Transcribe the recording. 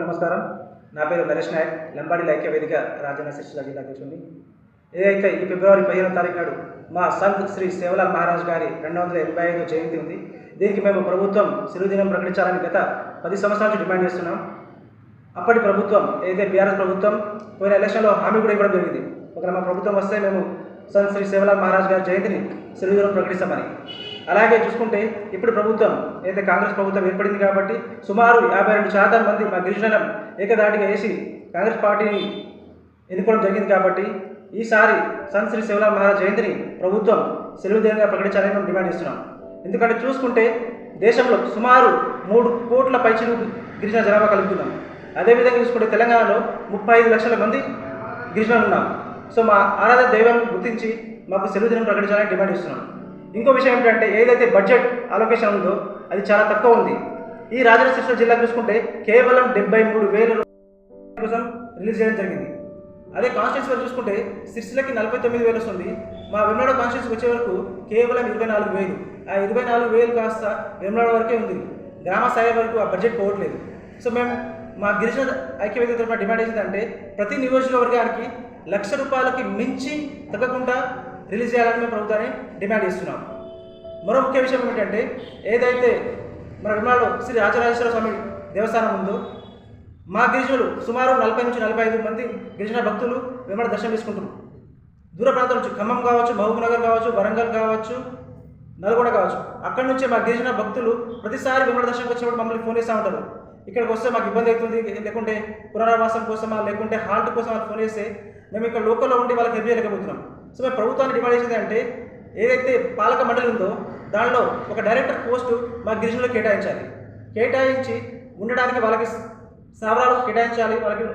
నమస్కారం. నా పేరు నరేష్ నాయక్, లంబాడి ఐక్య వేదిక రాజన్న సిరిసిల్ల జిల్లా అధ్యక్షుడిని. ఏదైతే ఈ ఫిబ్రవరి 15వ తారీఖు నాడు మా సంత్ శ్రీ సేవలాల్ మహారాజ్ గారి 285వ జయంతి ఉంది. దీనికి మేము ప్రభుత్వం సెలవు దినం ప్రకటించాలని గత 10 సంవత్సరాల నుంచి డిమాండ్ చేస్తున్నాం. అప్పటి ప్రభుత్వం ఏదైతే బీఆర్ఎస్ ప్రభుత్వం పోయిన ఎలక్షన్లో హామీ కూడా ఇవ్వడం జరిగింది. ఒకవేళ మా ప్రభుత్వం వస్తే మేము సంత్ శ్రీ సేవలాల్ మహారాజ్ గారి జయంతిని సెలవు దినం ప్రకటిస్తామని. అలాగే చూసుకుంటే ఇప్పుడు ప్రభుత్వం ఏదైతే కాంగ్రెస్ ప్రభుత్వం ఏర్పడింది కాబట్టి సుమారు 52% మంది మా గిరిజనులను ఏకదాటిగా వేసి కాంగ్రెస్ పార్టీని ఎన్నుకోవడం జరిగింది. కాబట్టి ఈసారి సంత్ శ్రీ సేవలాల్ మహారాజ్ జయంతిని ప్రభుత్వం సెలవు దినంగా ప్రకటించాలని మేము డిమాండ్ చేస్తున్నాం. ఎందుకంటే చూసుకుంటే దేశంలో సుమారు 3 కోట్ల పైచిలు గిరిజన జనాభా కలుపుతున్నాం. అదేవిధంగా చూసుకుంటే తెలంగాణలో 35 లక్షల మంది గిరిజనులు ఉన్నాం. సో మా ఆరాధన దైవం గుర్తించి మాకు సెలవు దినం ప్రకటించాలని డిమాండ్ చేస్తున్నాం. ఇంకో విషయం ఏంటంటే ఏదైతే బడ్జెట్ అలొకేషన్ ఉందో అది చాలా తక్కువ ఉంది. ఈ రాజన్న సిరిసిల్ల జిల్లా చూసుకుంటే కేవలం 73,000 కోసం రిలీజ్ చేయడం జరిగింది. అదే కాన్స్టిట్యూన్సీ చూసుకుంటే సిరిసిల్లకి 49,000 వస్తుంది. మా వెమ్లాడ కాన్స్టిట్యూన్సీకి వచ్చే వరకు కేవలం 24,000. ఆ 24,000 కాస్త వెమ్లాడ వరకే ఉంది. గ్రామ స్థాయి వరకు ఆ బడ్జెట్ పోవట్లేదు. సో మేము మా గిరిజన ఐక్యవేదిక తరఫున డిమాండ్ చేసిందంటే ప్రతి నియోజకవర్గానికి ₹1,00,000కి మించి తగ్గకుండా రిలీజ్ చేయాలని మేము ప్రభుత్వాన్ని డిమాండ్ చేస్తున్నాం. మరో ముఖ్య విషయం ఏమిటంటే ఏదైతే మన వెమ్లాడలో శ్రీ రాజరాజేశ్వర స్వామి దేవస్థానం ఉందో మా గిరిజనులు సుమారు 40 నుంచి 45 మంది గిరిజన భక్తులు వెమ్లాడ దర్శనం చేసుకుంటున్నారు. దూర ప్రాంతం నుంచి ఖమ్మం కావచ్చు, మహబూబ్నగర్ కావచ్చు, వరంగల్ కావచ్చు, నల్గొండ కావచ్చు, అక్కడి నుంచే మా గిరిజన భక్తులు ప్రతిసారి వెమ్లాడ దర్శనంకి వచ్చినప్పుడు మమ్మల్ని ఫోన్ చేస్తూ ఉంటారు. ఇక్కడికి వస్తే మాకు ఇబ్బంది అవుతుంది, లేకుంటే పునరావాసం కోసమా లేకుంటే హాల్ట్ కోసం వాళ్ళు ఫోన్ చేస్తే మేము ఇక్కడ లోకల్లో ఉండి వాళ్ళకి హెల్ప్ చేయలేకపోతున్నాం. సో మేము ప్రభుత్వాన్ని డిమాండ్ చేసేది అంటే ఏదైతే పాలక మండలి ఉందో దానిలో ఒక డైరెక్టర్ పోస్టు మా గిరిజనులకు కేటాయించాలి. కేటాయించి ఉండడానికి వాళ్ళకి స్థావరాలు కేటాయించాలి, వాళ్ళకి